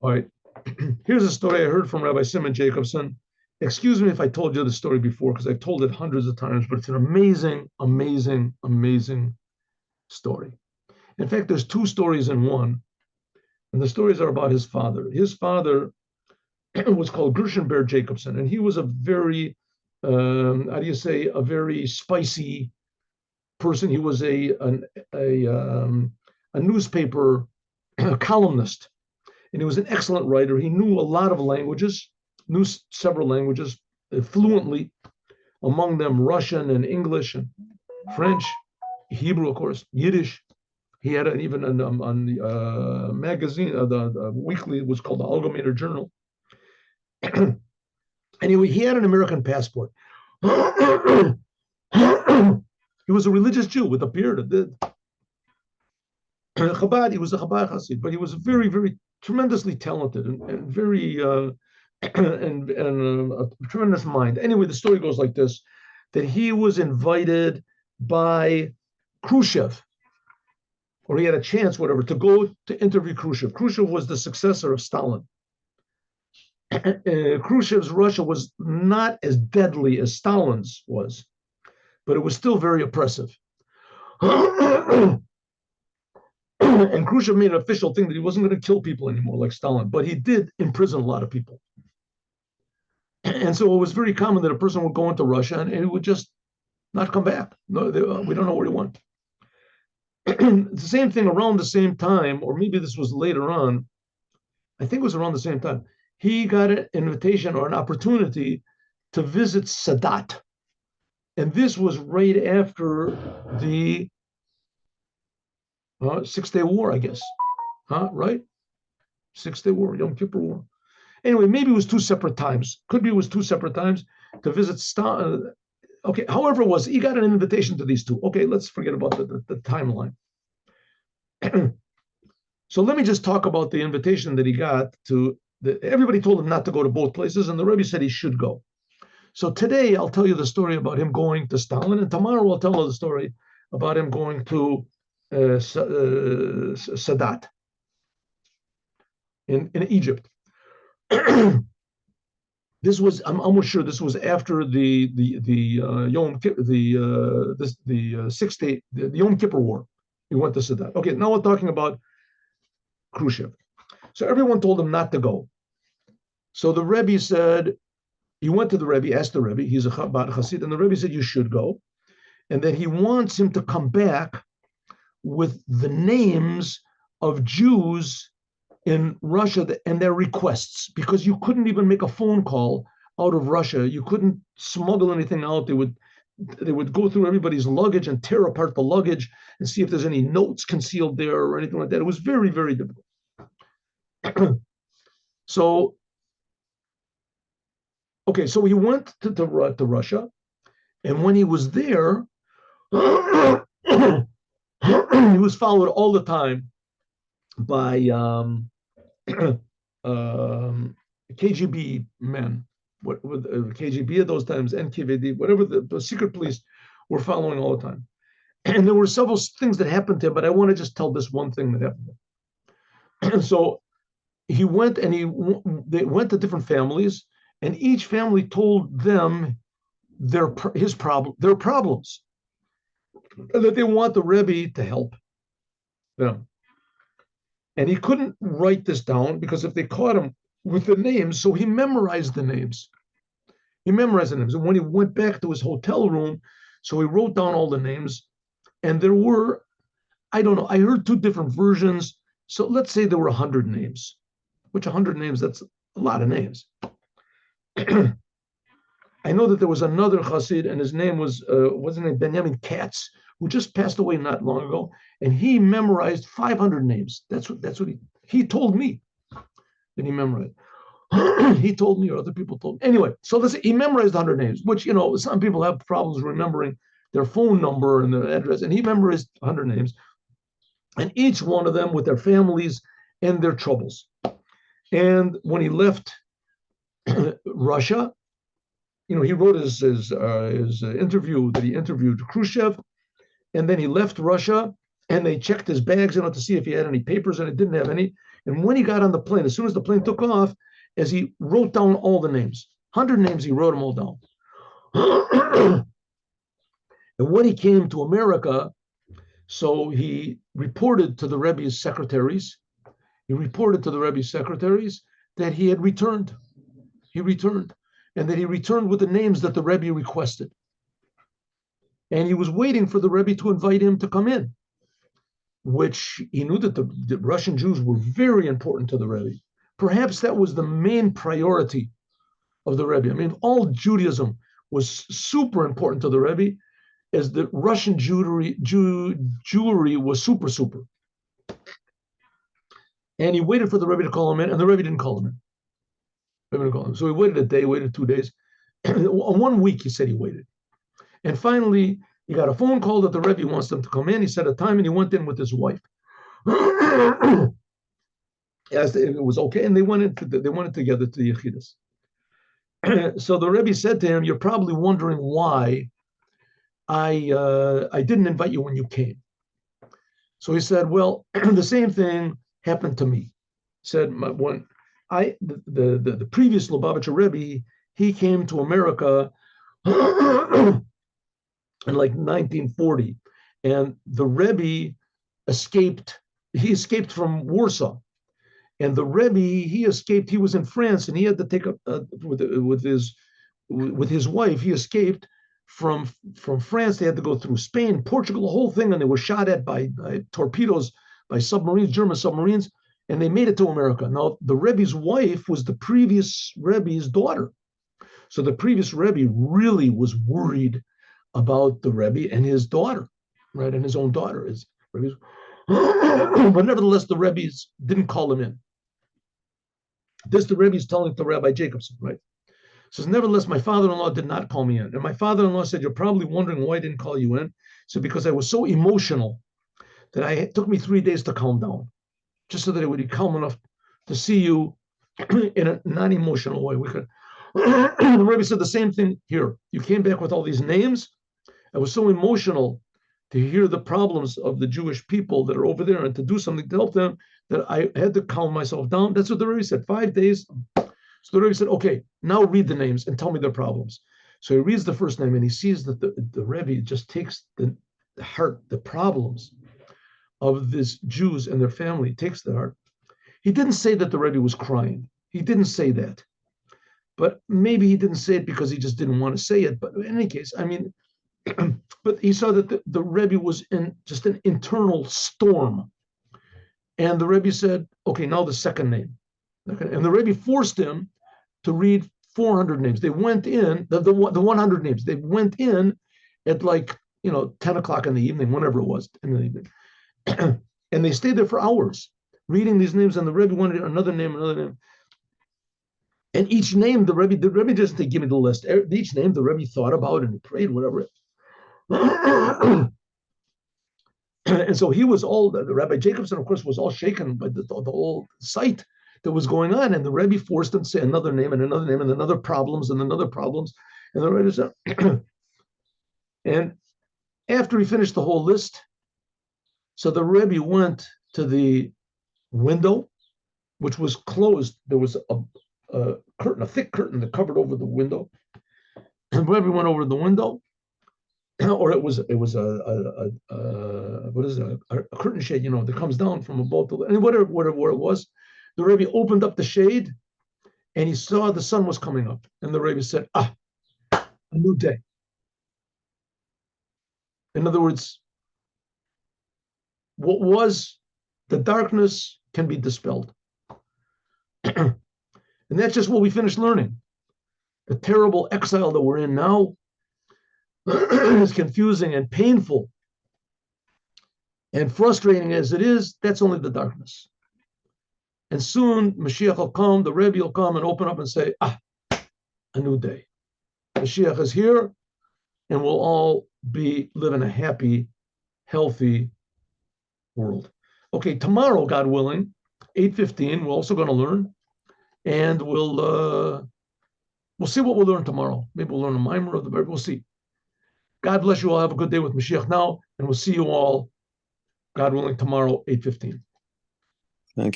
All right. Here's a story I heard from Rabbi Simon Jacobson. Excuse me if I told you the story before, because I've told it hundreds of times, but it's an amazing, amazing, amazing story. In fact, there's two stories in one, and the stories are about his father. His father was called Gershon Ber Jacobson, and he was a very, how do you say, a very spicy person. He was a newspaper columnist, and he was an excellent writer. He knew a lot of languages, knew several languages fluently, among them Russian and English and French, Hebrew, of course, Yiddish. He had even on the magazine, the weekly, it was called the Algometer Journal. Anyway, he had an American passport. He was a religious Jew with a beard. Chabad, he was a Chabad Chassid, but he was very, very tremendously talented and very and a tremendous mind. Anyway, the story goes like this: that he was invited by Khrushchev, or he had a chance, whatever, to go to interview Khrushchev. Khrushchev was the successor of Stalin. Khrushchev's Russia was not as deadly as Stalin's was, but it was still very oppressive. And Khrushchev made an official thing that he wasn't going to kill people anymore like Stalin, but he did imprison a lot of people. And so it was very common that a person would go into Russia and he would just not come back. No, we don't know where he went. The same thing around the same time, or maybe this was later on, I think it was around the same time, he got an invitation or an opportunity to visit Sadat. And this was right after the 6-Day War, I guess. Right? 6-Day War, Yom Kippur War. Anyway, maybe it was two separate times. Could be it was two separate times to visit Stalin. Okay, however it was, he got an invitation to these two. Okay, let's forget about the timeline. So let me just talk about the invitation that he got to. Everybody told him not to go to both places, and the Rebbe said he should go. So today I'll tell you the story about him going to Stalin, and tomorrow I'll tell you the story about him going to Sadat in Egypt. This was, I'm almost sure this was after the Yom Kippur, the 6 day, the Yom Kippur War. He went to Sadat. Okay, now we're talking about Khrushchev. So everyone told him not to go. So the Rebbe said, he went to the Rebbe, asked the Rebbe, he's a Chabad Chassid, and the Rebbe said, you should go. And that he wants him to come back with the names of Jews in Russia and their requests, because you couldn't even make a phone call out of Russia. You couldn't smuggle anything out. They would go through everybody's luggage and tear apart the luggage and see if there's any notes concealed there or anything like that. It was very, very difficult. So, okay, so he went to Russia, and when he was there, he was followed all the time by KGB men, with KGB at those times, NKVD, whatever the secret police were following all the time. And there were several things that happened to him, but I want to just tell this one thing that happened to him. So he went and they went to different families, and each family told them their problems, and that they want the Rebbe to help them. And he couldn't write this down because if they caught him with the names, so he memorized the names. And when he went back to his hotel room, so he wrote down all the names. And there were, I don't know, I heard two different versions. So let's say there were 100 names, which 100 names, that's a lot of names. I know that there was another Chassid, and his name was, wasn't it Benjamin Katz, who just passed away not long ago, and he memorized 500 names. That's what he told me that he memorized. He told me, or other people told me. Anyway, so he memorized 100 names, which, some people have problems remembering their phone number and their address, and he memorized 100 names, and each one of them with their families and their troubles. And when he left Russia, he wrote his interview that he interviewed Khrushchev, and then he left Russia, and they checked his bags, to see if he had any papers, and it didn't have any. And when he got on the plane, as soon as the plane took off, as he wrote down all the names, 100 names, he wrote them all down. And when he came to America, so he reported to the Rebbe's secretaries. He reported to the Rebbe's secretaries that he had returned. He returned, and that he returned with the names that the Rebbe requested. And he was waiting for the Rebbe to invite him to come in, which he knew that the Russian Jews were very important to the Rebbe. Perhaps that was the main priority of the Rebbe. I mean, all Judaism was super important to the Rebbe, as the Russian Jewry was super. And he waited for the Rebbe to call him in, and the Rebbe didn't call him in. Rebbe didn't call him. So he waited a day, waited 2 days. 1 week, he said he waited. And finally, he got a phone call that the Rebbe wants them to come in. He set a time, and he went in with his wife. Asked if it was okay, and they went together to the Yechidus. So the Rebbe said to him, "You're probably wondering why I didn't invite you when you came." So he said, "Well, the same thing happened to me." He said, "When the previous Lubavitcher Rebbe, he came to America in like 1940, and the Rebbe escaped. He escaped from Warsaw." And the Rebbe, he escaped. He was in France, and he had to take up with his wife. He escaped from France. They had to go through Spain, Portugal, the whole thing, and they were shot at by torpedoes, by submarines, German submarines, and they made it to America. Now, the Rebbe's wife was the previous Rebbe's daughter, so the previous Rebbe really was worried about the Rebbe and his daughter, right, and his own daughter is Rebbe's. But nevertheless, the Rebbe's didn't call him in. This the Rebbe is telling to Rabbi Jacobson, right? Says, nevertheless, my father-in-law did not call me in. And my father-in-law said, "You're probably wondering why I didn't call you in." So because I was so emotional that it took me 3 days to calm down, just so that it would be calm enough to see you in a non-emotional way. The Rebbe said the same thing here. You came back with all these names. I was so emotional to hear the problems of the Jewish people that are over there and to do something to help them, that I had to calm myself down. That's what the Rebbe said, 5 days. So the Rebbe said, "Okay, now read the names and tell me their problems." So he reads the first name, and he sees that the Rebbe just takes the heart, the problems of these Jews and their family, takes the heart. He didn't say that the Rebbe was crying. He didn't say that. But maybe he didn't say it because he just didn't want to say it. But in any case, I mean, but he saw that the Rebbe was in just an internal storm. And the Rebbe said, "Okay, now the second name." Okay. And the Rebbe forced him to read 400 names. They went in, the 100 names, they went in at 10 o'clock in the evening, whenever it was in the evening. And they stayed there for hours reading these names, and the Rebbe wanted another name. And each name, the Rebbe doesn't say, "Give me the list." Each name the Rebbe thought about and he prayed, whatever. And so he was the Rabbi Jacobson, of course, was all shaken by the whole sight that was going on. And the Rebbe forced him to say another name and another name and another problems and another problems. And the Rebbe said, and after he finished the whole list, so the Rebbe went to the window, which was closed. There was a curtain, a thick curtain that covered over the window. And the Rebbe went over the window, or it was a curtain shade, that comes down from above and whatever it was. The Rebbe opened up the shade, and he saw the sun was coming up, and the Rebbe said, "A new day." In other words, what was the darkness can be dispelled. And that's just what we finished learning. The terrible exile that we're in now is confusing and painful and frustrating as it is. That's only the darkness. And soon Mashiach will come, the Rebbe will come and open up and say, "A new day. Mashiach is here, and we'll all live in a happy, healthy world." Okay, tomorrow, God willing, 8:15, we're also going to learn, and we'll see what we'll learn tomorrow. Maybe we'll learn a mimer of the Bible. We'll see. God bless you all. Have a good day with Mashiach now, and we'll see you all God willing, tomorrow, 8:15.